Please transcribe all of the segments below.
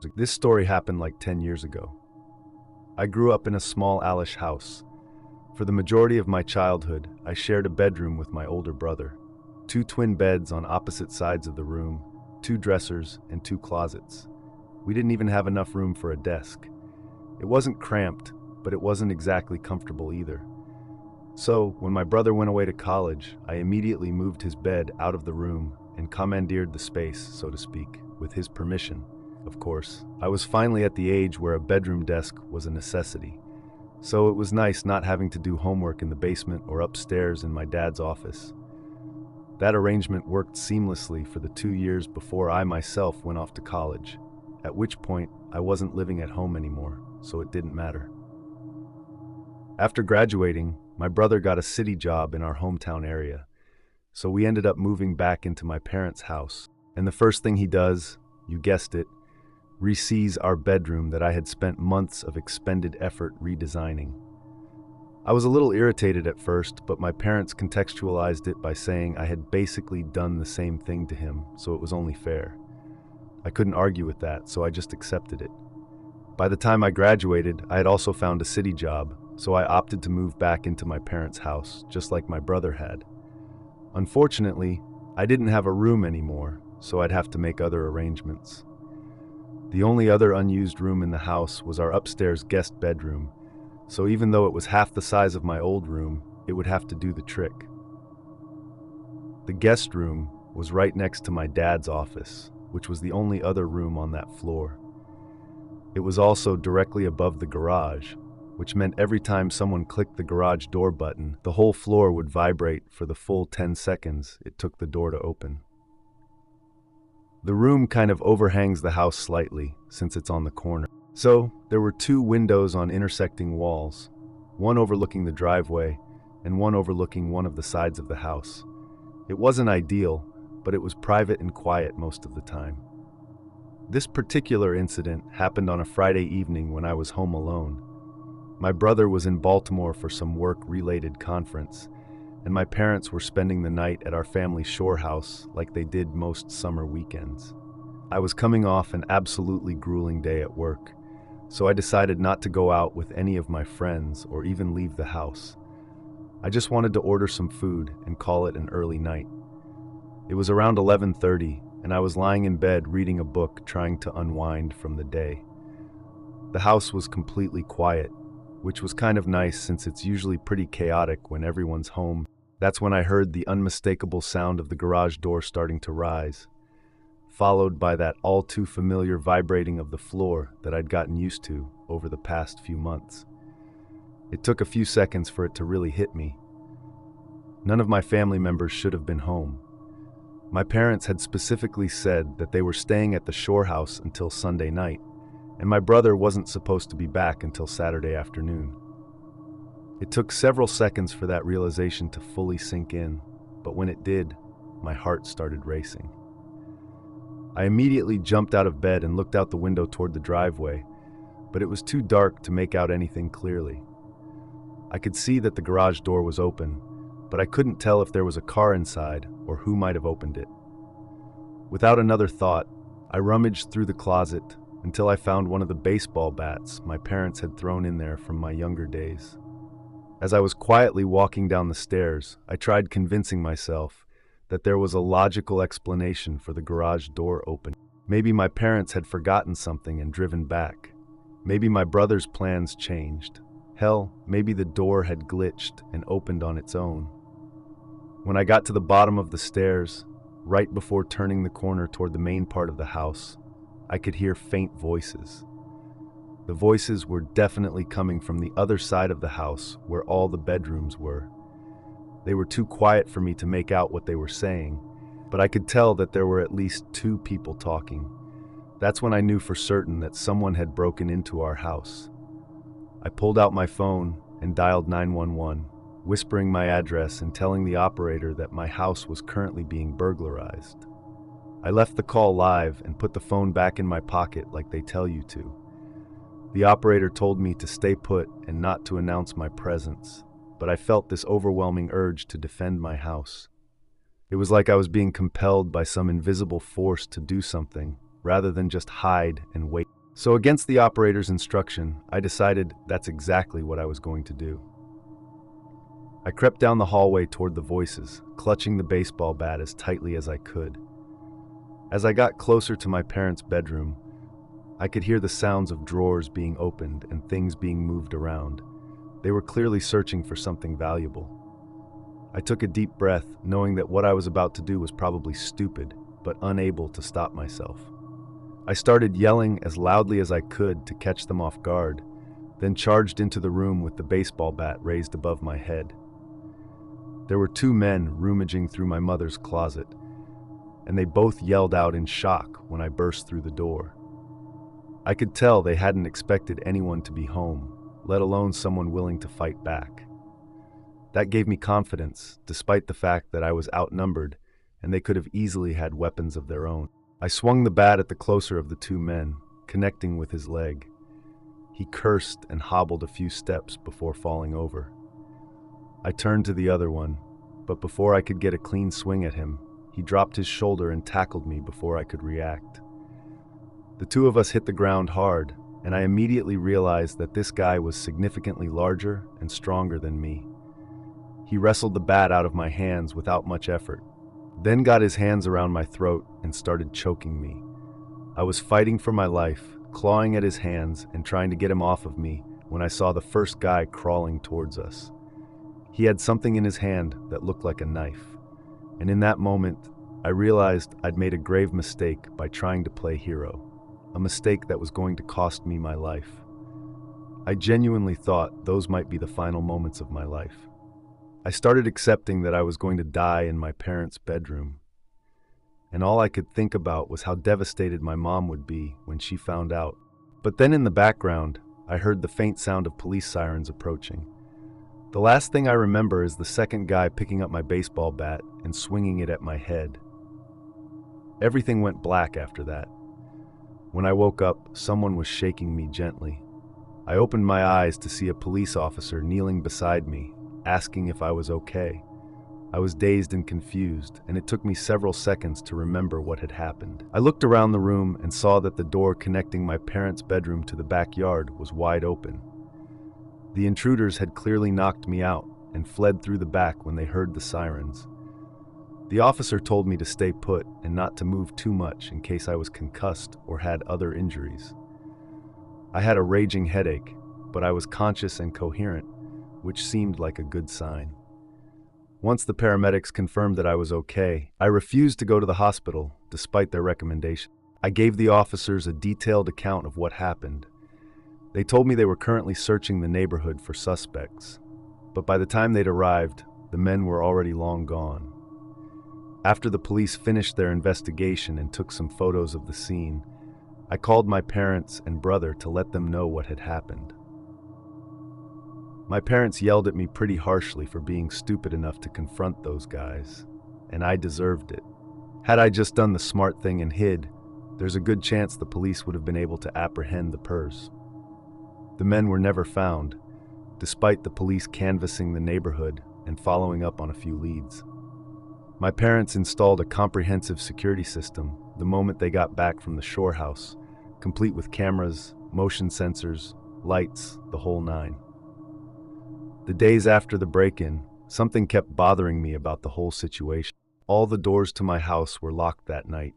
ago. This story happened like 10 years ago. I grew up in a small Amish house. For the majority of my childhood, I shared a bedroom with my older brother. 2 twin beds on opposite sides of the room, 2 dressers, and 2 closets. We didn't even have enough room for a desk. It wasn't cramped, but it wasn't exactly comfortable either. So, when my brother went away to college, I immediately moved his bed out of the room and commandeered the space, so to speak, with his permission, of course. I was finally at the age where a bedroom desk was a necessity. So it was nice not having to do homework in the basement or upstairs in my dad's office. That arrangement worked seamlessly for the 2 years before I myself went off to college, at which point I wasn't living at home anymore, so it didn't matter. After graduating, my brother got a city job in our hometown area, so we ended up moving back into my parents' house. And the first thing he does, you guessed it, re-sees our bedroom that I had spent months of expended effort redesigning. I was a little irritated at first, but my parents contextualized it by saying I had basically done the same thing to him, so it was only fair. I couldn't argue with that, so I just accepted it. By the time I graduated, I had also found a city job, so I opted to move back into my parents' house, just like my brother had. Unfortunately, I didn't have a room anymore, so I'd have to make other arrangements. The only other unused room in the house was our upstairs guest bedroom, so even though it was half the size of my old room, it would have to do the trick. The guest room was right next to my dad's office, which was the only other room on that floor. It was also directly above the garage, which meant every time someone clicked the garage door button, the whole floor would vibrate for the full 10 seconds it took the door to open. The room kind of overhangs the house slightly, since it's on the corner. So, there were 2 windows on intersecting walls, one overlooking the driveway and one overlooking one of the sides of the house. It wasn't ideal, but it was private and quiet most of the time. This particular incident happened on a Friday evening when I was home alone. My brother was in Baltimore for some work-related conference, and my parents were spending the night at our family shore house like they did most summer weekends. I was coming off an absolutely grueling day at work, so I decided not to go out with any of my friends or even leave the house. I just wanted to order some food and call it an early night. It was around 11:30, and I was lying in bed reading a book trying to unwind from the day. The house was completely quiet, which was kind of nice since it's usually pretty chaotic when everyone's home. That's when I heard the unmistakable sound of the garage door starting to rise, followed by that all too familiar vibrating of the floor that I'd gotten used to over the past few months. It took a few seconds for it to really hit me. None of my family members should have been home. My parents had specifically said that they were staying at the shore house until Sunday night, and my brother wasn't supposed to be back until Saturday afternoon. It took several seconds for that realization to fully sink in, but when it did, my heart started racing. I immediately jumped out of bed and looked out the window toward the driveway, but it was too dark to make out anything clearly. I could see that the garage door was open, but I couldn't tell if there was a car inside or who might have opened it. Without another thought, I rummaged through the closet until I found one of the baseball bats my parents had thrown in there from my younger days. As I was quietly walking down the stairs, I tried convincing myself that there was a logical explanation for the garage door opening. Maybe my parents had forgotten something and driven back. Maybe my brother's plans changed. Hell, maybe the door had glitched and opened on its own. When I got to the bottom of the stairs, right before turning the corner toward the main part of the house, I could hear faint voices. The voices were definitely coming from the other side of the house where all the bedrooms were. They were too quiet for me to make out what they were saying, but I could tell that there were at least 2 people talking. That's when I knew for certain that someone had broken into our house. I pulled out my phone and dialed 911, whispering my address and telling the operator that my house was currently being burglarized. I left the call live and put the phone back in my pocket like they tell you to. The operator told me to stay put and not to announce my presence, but I felt this overwhelming urge to defend my house. It was like I was being compelled by some invisible force to do something, rather than just hide and wait. So against the operator's instruction, I decided that's exactly what I was going to do. I crept down the hallway toward the voices, clutching the baseball bat as tightly as I could. As I got closer to my parents' bedroom, I could hear the sounds of drawers being opened and things being moved around. They were clearly searching for something valuable. I took a deep breath, knowing that what I was about to do was probably stupid, but unable to stop myself. I started yelling as loudly as I could to catch them off guard, then charged into the room with the baseball bat raised above my head. There were two men rummaging through my mother's closet, and they both yelled out in shock when I burst through the door. I could tell they hadn't expected anyone to be home, let alone someone willing to fight back. That gave me confidence, despite the fact that I was outnumbered and they could have easily had weapons of their own. I swung the bat at the closer of the two men, connecting with his leg. He cursed and hobbled a few steps before falling over. I turned to the other one, but before I could get a clean swing at him, he dropped his shoulder and tackled me before I could react. The two of us hit the ground hard, and I immediately realized that this guy was significantly larger and stronger than me. He wrestled the bat out of my hands without much effort, then got his hands around my throat and started choking me. I was fighting for my life, clawing at his hands and trying to get him off of me when I saw the first guy crawling towards us. He had something in his hand that looked like a knife, and in that moment, I realized I'd made a grave mistake by trying to play hero, a mistake that was going to cost me my life. I genuinely thought those might be the final moments of my life. I started accepting that I was going to die in my parents' bedroom, and all I could think about was how devastated my mom would be when she found out. But then in the background, I heard the faint sound of police sirens approaching. The last thing I remember is the second guy picking up my baseball bat and swinging it at my head. Everything went black after that. When I woke up, someone was shaking me gently. I opened my eyes to see a police officer kneeling beside me, asking if I was okay. I was dazed and confused, and it took me several seconds to remember what had happened. I looked around the room and saw that the door connecting my parents' bedroom to the backyard was wide open. The intruders had clearly knocked me out and fled through the back when they heard the sirens. The officer told me to stay put and not to move too much in case I was concussed or had other injuries. I had a raging headache, but I was conscious and coherent, which seemed like a good sign. Once the paramedics confirmed that I was okay, I refused to go to the hospital despite their recommendation. I gave the officers a detailed account of what happened. They told me they were currently searching the neighborhood for suspects, but by the time they'd arrived, the men were already long gone. After the police finished their investigation and took some photos of the scene, I called my parents and brother to let them know what had happened. My parents yelled at me pretty harshly for being stupid enough to confront those guys, and I deserved it. Had I just done the smart thing and hid, there's a good chance the police would have been able to apprehend the purse. The men were never found, despite the police canvassing the neighborhood and following up on a few leads. My parents installed a comprehensive security system the moment they got back from the shore house, complete with cameras, motion sensors, lights, the whole nine. The days after the break-in, something kept bothering me about the whole situation. All the doors to my house were locked that night,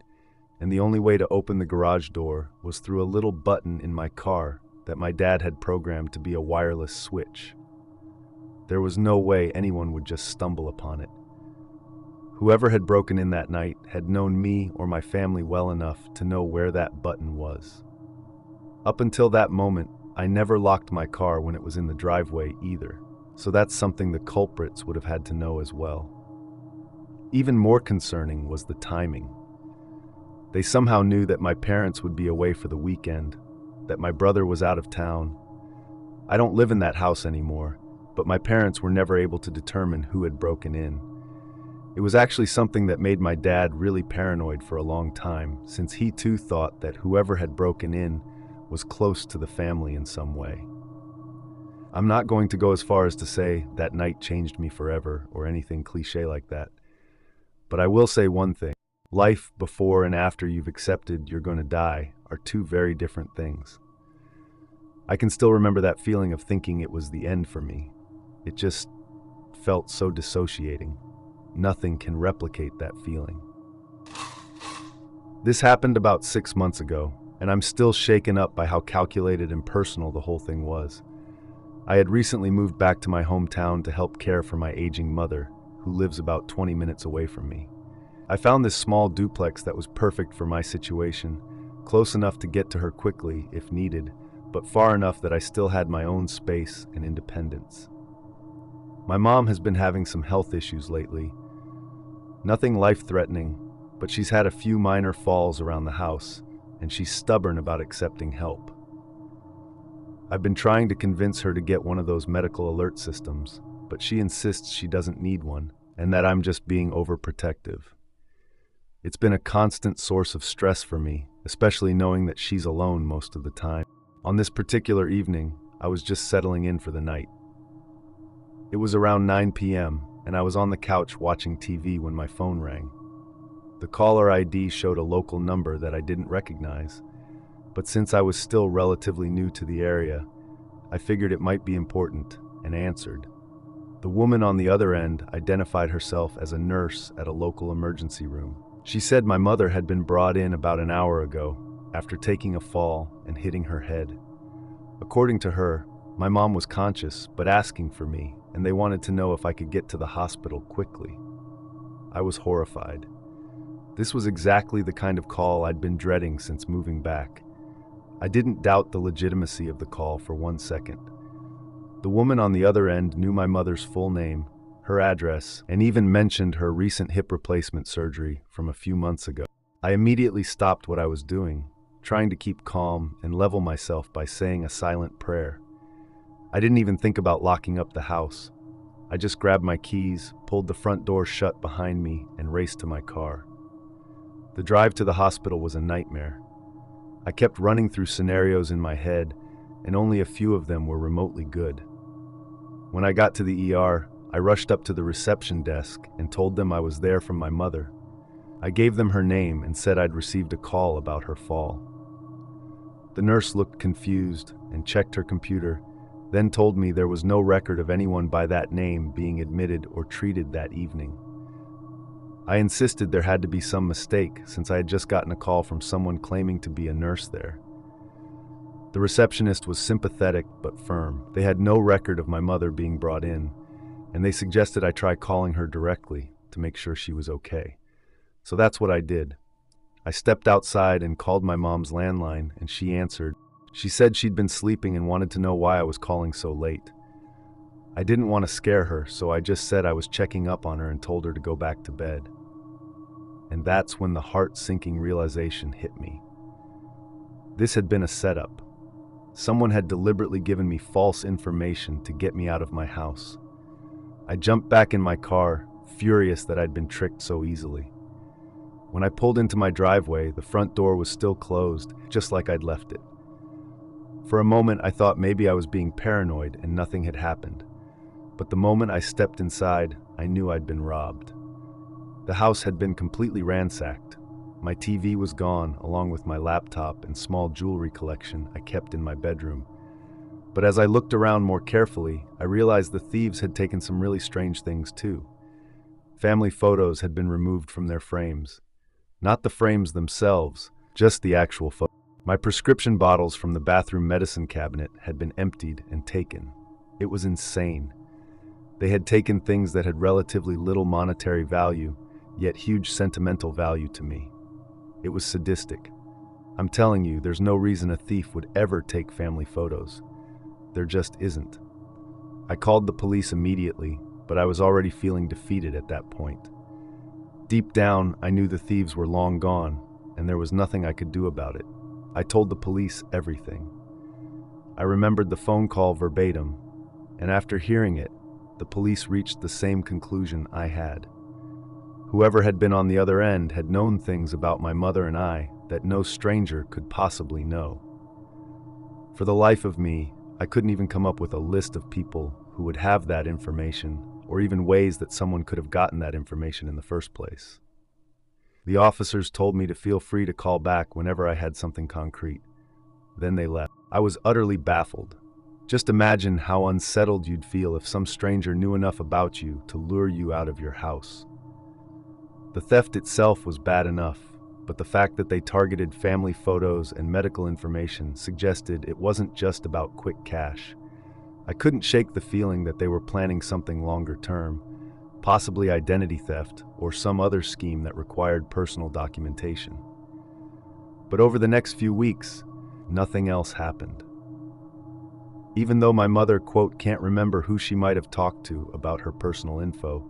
and the only way to open the garage door was through a little button in my car that my dad had programmed to be a wireless switch. There was no way anyone would just stumble upon it. Whoever had broken in that night had known me or my family well enough to know where that button was. Up until that moment, I never locked my car when it was in the driveway either, so that's something the culprits would have had to know as well. Even more concerning was the timing. They somehow knew that my parents would be away for the weekend, that my brother was out of town. I don't live in that house anymore, but my parents were never able to determine who had broken in. It was actually something that made my dad really paranoid for a long time, since he too thought that whoever had broken in was close to the family in some way. I'm not going to go as far as to say that night changed me forever or anything cliche like that, but I will say one thing. Life before and after you've accepted you're going to die are two very different things. I can still remember that feeling of thinking it was the end for me. It just felt so dissociating. Nothing can replicate that feeling. This happened about 6 months ago, and I'm still shaken up by how calculated and personal the whole thing was. I had recently moved back to my hometown to help care for my aging mother, who lives about 20 minutes away from me. I found this small duplex that was perfect for my situation, close enough to get to her quickly if needed, but far enough that I still had my own space and independence. My mom has been having some health issues lately. Nothing life-threatening, but she's had a few minor falls around the house, and she's stubborn about accepting help. I've been trying to convince her to get one of those medical alert systems, but she insists she doesn't need one, and that I'm just being overprotective. It's been a constant source of stress for me, especially knowing that she's alone most of the time. On this particular evening, I was just settling in for the night. It was around 9 p.m., and I was on the couch watching TV when my phone rang. The caller ID showed a local number that I didn't recognize, but since I was still relatively new to the area, I figured it might be important and answered. The woman on the other end identified herself as a nurse at a local emergency room. She said my mother had been brought in about an hour ago after taking a fall and hitting her head. According to her, my mom was conscious but asking for me, and they wanted to know if I could get to the hospital quickly. I was horrified. This was exactly the kind of call I'd been dreading since moving back. I didn't doubt the legitimacy of the call for 1 second. The woman on the other end knew my mother's full name, her address, and even mentioned her recent hip replacement surgery from a few months ago. I immediately stopped what I was doing, trying to keep calm and level myself by saying a silent prayer. I didn't even think about locking up the house. I just grabbed my keys, pulled the front door shut behind me, and raced to my car. The drive to the hospital was a nightmare. I kept running through scenarios in my head, and only a few of them were remotely good. When I got to the ER, I rushed up to the reception desk and told them I was there from my mother. I gave them her name and said I'd received a call about her fall. The nurse looked confused and checked her computer, then told me there was no record of anyone by that name being admitted or treated that evening. I insisted there had to be some mistake since I had just gotten a call from someone claiming to be a nurse there. The receptionist was sympathetic but firm. They had no record of my mother being brought in, and they suggested I try calling her directly to make sure she was okay. So that's what I did. I stepped outside and called my mom's landline, and she answered. She said she'd been sleeping and wanted to know why I was calling so late. I didn't want to scare her, so I just said I was checking up on her and told her to go back to bed. And that's when the heart-sinking realization hit me. This had been a setup. Someone had deliberately given me false information to get me out of my house. I jumped back in my car, furious that I'd been tricked so easily. When I pulled into my driveway, the front door was still closed, just like I'd left it. For a moment, I thought maybe I was being paranoid and nothing had happened. But the moment I stepped inside, I knew I'd been robbed. The house had been completely ransacked. My TV was gone, along with my laptop and small jewelry collection I kept in my bedroom. But as I looked around more carefully, I realized the thieves had taken some really strange things too. Family photos had been removed from their frames. Not the frames themselves, just the actual photos. My prescription bottles from the bathroom medicine cabinet had been emptied and taken. It was insane. They had taken things that had relatively little monetary value, yet huge sentimental value to me. It was sadistic. I'm telling you, there's no reason a thief would ever take family photos. There just isn't. I called the police immediately, but I was already feeling defeated at that point. Deep down, I knew the thieves were long gone, and there was nothing I could do about it. I told the police everything. I remembered the phone call verbatim, and after hearing it, the police reached the same conclusion I had. Whoever had been on the other end had known things about my mother and I that no stranger could possibly know. For the life of me, I couldn't even come up with a list of people who would have that information, or even ways that someone could have gotten that information in the first place. The officers told me to feel free to call back whenever I had something concrete. Then they left. I was utterly baffled. Just imagine how unsettled you'd feel if some stranger knew enough about you to lure you out of your house. The theft itself was bad enough, but the fact that they targeted family photos and medical information suggested it wasn't just about quick cash. I couldn't shake the feeling that they were planning something longer term, possibly identity theft or some other scheme that required personal documentation. But over the next few weeks, nothing else happened. Even though my mother, quote, can't remember who she might have talked to about her personal info,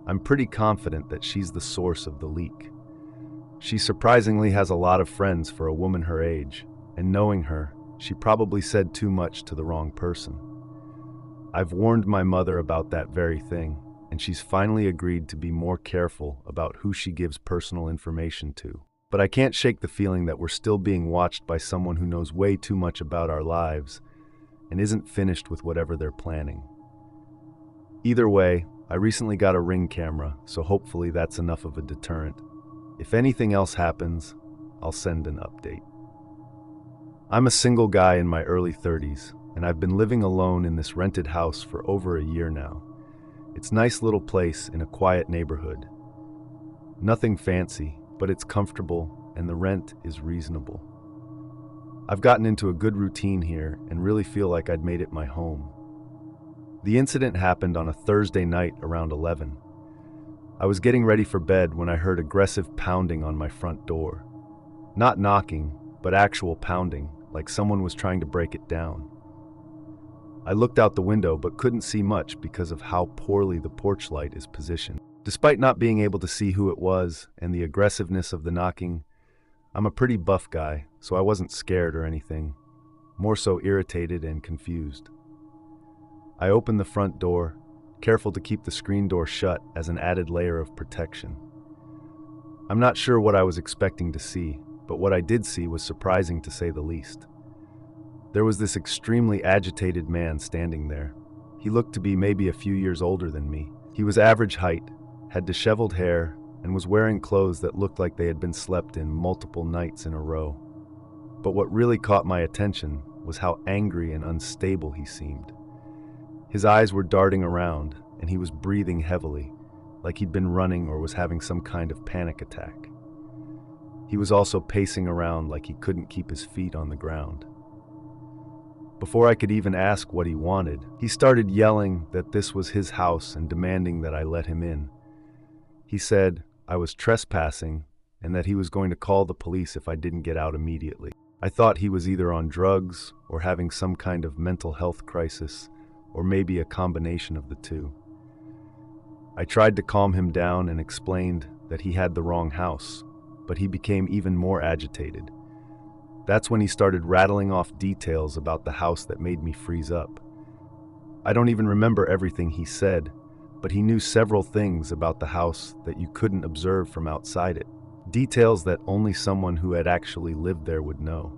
I'm pretty confident that she's the source of the leak. She surprisingly has a lot of friends for a woman her age, and knowing her, she probably said too much to the wrong person. I've warned my mother about that very thing, and she's finally agreed to be more careful about who she gives personal information to. But I can't shake the feeling that we're still being watched by someone who knows way too much about our lives and isn't finished with whatever they're planning. Either way, I recently got a Ring camera, so hopefully that's enough of a deterrent. If anything else happens, I'll send an update. I'm a single guy in my early 30s, and I've been living alone in this rented house for over a year now. It's a nice little place in a quiet neighborhood. Nothing fancy, but it's comfortable and the rent is reasonable. I've gotten into a good routine here and really feel like I'd made it my home. The incident happened on a Thursday night around 11. I was getting ready for bed when I heard aggressive pounding on my front door. Not knocking, but actual pounding, like someone was trying to break it down. I looked out the window but couldn't see much because of how poorly the porch light is positioned. Despite not being able to see who it was and the aggressiveness of the knocking, I'm a pretty buff guy, so I wasn't scared or anything, more so irritated and confused. I opened the front door, careful to keep the screen door shut as an added layer of protection. I'm not sure what I was expecting to see, but what I did see was surprising to say the least. There was this extremely agitated man standing there. He looked to be maybe a few years older than me. He was average height, had disheveled hair, and was wearing clothes that looked like they had been slept in multiple nights in a row. But what really caught my attention was how angry and unstable he seemed. His eyes were darting around, and he was breathing heavily, like he'd been running or was having some kind of panic attack. He was also pacing around like he couldn't keep his feet on the ground. Before I could even ask what he wanted, he started yelling that this was his house and demanding that I let him in. He said I was trespassing and that he was going to call the police if I didn't get out immediately. I thought he was either on drugs or having some kind of mental health crisis, or maybe a combination of the two. I tried to calm him down and explained that he had the wrong house, but he became even more agitated. That's when he started rattling off details about the house that made me freeze up. I don't even remember everything he said, but he knew several things about the house that you couldn't observe from outside it. Details that only someone who had actually lived there would know.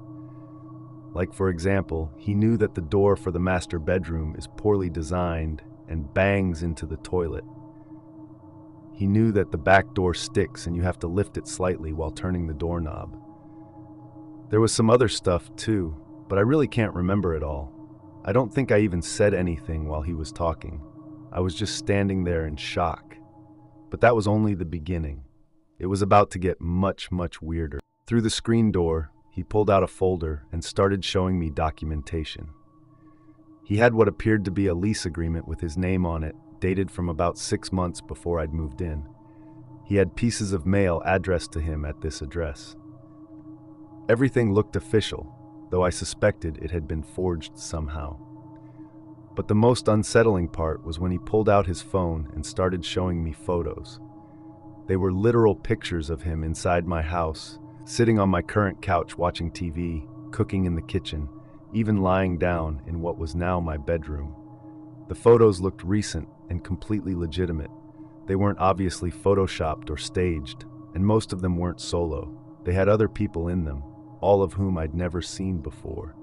Like, for example, he knew that the door for the master bedroom is poorly designed and bangs into the toilet. He knew that the back door sticks and you have to lift it slightly while turning the doorknob. There was some other stuff too, but I really can't remember it all. I don't think I even said anything while he was talking. I was just standing there in shock. But that was only the beginning. It was about to get much, much weirder. Through the screen door, he pulled out a folder and started showing me documentation. He had what appeared to be a lease agreement with his name on it, dated from about 6 months before I'd moved in. He had pieces of mail addressed to him at this address. Everything looked official, though I suspected it had been forged somehow. But the most unsettling part was when he pulled out his phone and started showing me photos. They were literal pictures of him inside my house, sitting on my current couch watching TV, cooking in the kitchen, even lying down in what was now my bedroom. The photos looked recent and completely legitimate. They weren't obviously photoshopped or staged, and most of them weren't solo. They had other people in them, all of whom I'd never seen before.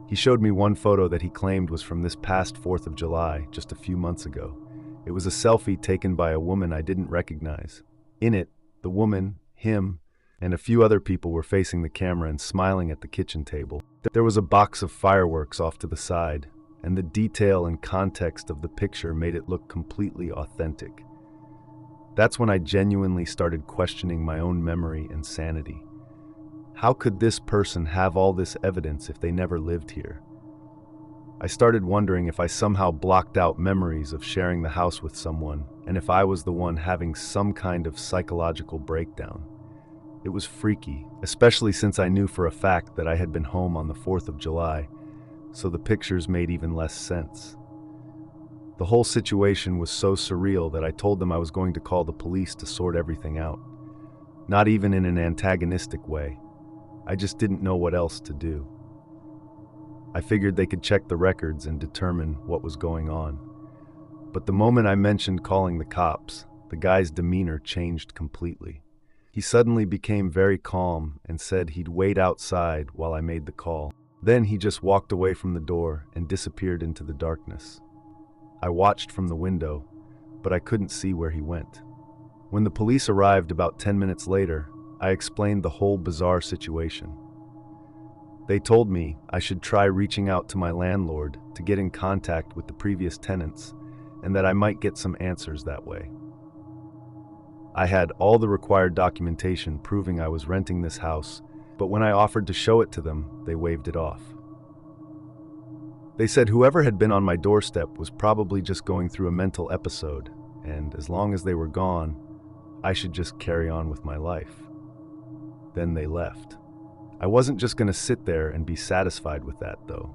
He showed me one photo that he claimed was from this past 4th of July, just a few months ago. It was a selfie taken by a woman I didn't recognize. In it, the woman, him, and a few other people were facing the camera and smiling at the kitchen table. There was a box of fireworks off to the side, and the detail and context of the picture made it look completely authentic. That's when I genuinely started questioning my own memory and sanity. How could this person have all this evidence if they never lived here? I started wondering if I somehow blocked out memories of sharing the house with someone, and if I was the one having some kind of psychological breakdown. It was freaky, especially since I knew for a fact that I had been home on the 4th of July, so the pictures made even less sense. The whole situation was so surreal that I told them I was going to call the police to sort everything out. Not even in an antagonistic way. I just didn't know what else to do. I figured they could check the records and determine what was going on. But the moment I mentioned calling the cops, the guy's demeanor changed completely. He suddenly became very calm and said he'd wait outside while I made the call. Then he just walked away from the door and disappeared into the darkness. I watched from the window, but I couldn't see where he went. When the police arrived about 10 minutes later, I explained the whole bizarre situation. They told me I should try reaching out to my landlord to get in contact with the previous tenants, and that I might get some answers that way. I had all the required documentation proving I was renting this house, but when I offered to show it to them, they waved it off. They said whoever had been on my doorstep was probably just going through a mental episode, and as long as they were gone, I should just carry on with my life. Then they left. I wasn't just going to sit there and be satisfied with that, though.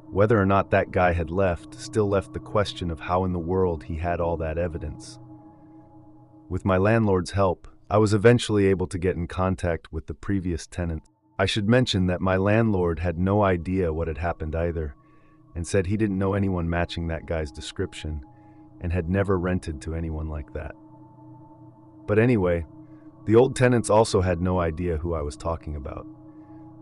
Whether or not that guy had left still left the question of how in the world he had all that evidence. With my landlord's help, I was eventually able to get in contact with the previous tenant. I should mention that my landlord had no idea what had happened either, and said he didn't know anyone matching that guy's description, and had never rented to anyone like that. But anyway, the old tenants also had no idea who I was talking about.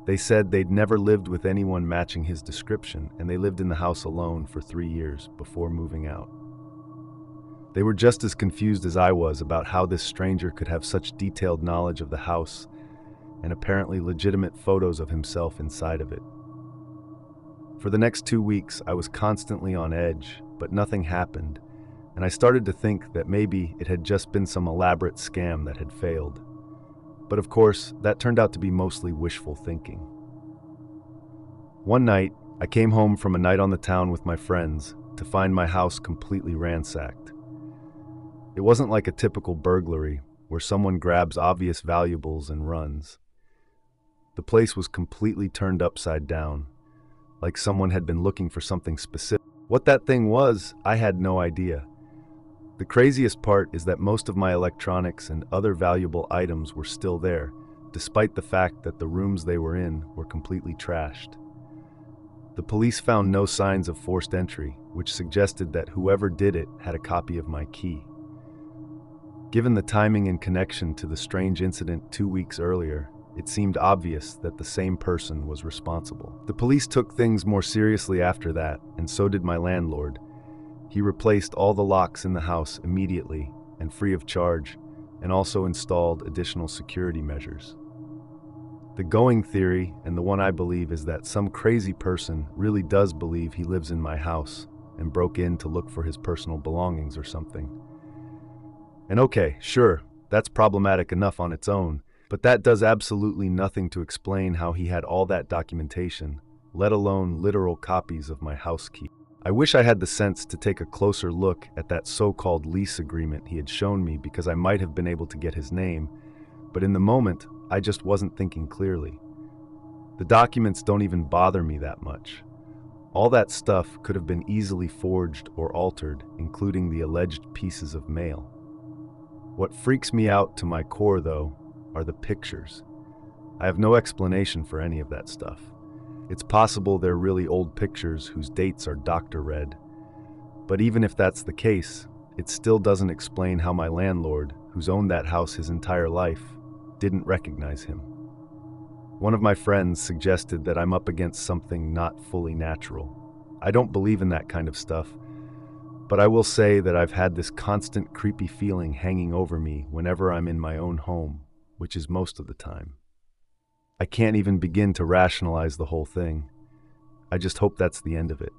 They said they'd never lived with anyone matching his description, and they lived in the house alone for 3 years before moving out. They were just as confused as I was about how this stranger could have such detailed knowledge of the house and apparently legitimate photos of himself inside of it. For the next 2 weeks, I was constantly on edge, but nothing happened, and I started to think that maybe it had just been some elaborate scam that had failed. But of course, that turned out to be mostly wishful thinking. One night, I came home from a night on the town with my friends to find my house completely ransacked. It wasn't like a typical burglary, where someone grabs obvious valuables and runs. The place was completely turned upside down, like someone had been looking for something specific. What that thing was, I had no idea. The craziest part is that most of my electronics and other valuable items were still there, despite the fact that the rooms they were in were completely trashed. The police found no signs of forced entry, which suggested that whoever did it had a copy of my key. Given the timing and connection to the strange incident 2 weeks earlier, it seemed obvious that the same person was responsible. The police took things more seriously after that, and so did my landlord. He replaced all the locks in the house immediately and free of charge, and also installed additional security measures. The going theory, and the one I believe, is that some crazy person really does believe he lives in my house and broke in to look for his personal belongings or something. And okay, sure, that's problematic enough on its own, but that does absolutely nothing to explain how he had all that documentation, let alone literal copies of my house key. I wish I had the sense to take a closer look at that so-called lease agreement he had shown me, because I might have been able to get his name, but in the moment, I just wasn't thinking clearly. The documents don't even bother me that much. All that stuff could have been easily forged or altered, including the alleged pieces of mail. What freaks me out to my core, though, are the pictures. I have no explanation for any of that stuff. It's possible they're really old pictures whose dates are doctor read. But even if that's the case, it still doesn't explain how my landlord, who's owned that house his entire life, didn't recognize him. One of my friends suggested that I'm up against something not fully natural. I don't believe in that kind of stuff, but I will say that I've had this constant creepy feeling hanging over me whenever I'm in my own home. which is most of the time. I can't even begin to rationalize the whole thing. I just hope that's the end of it.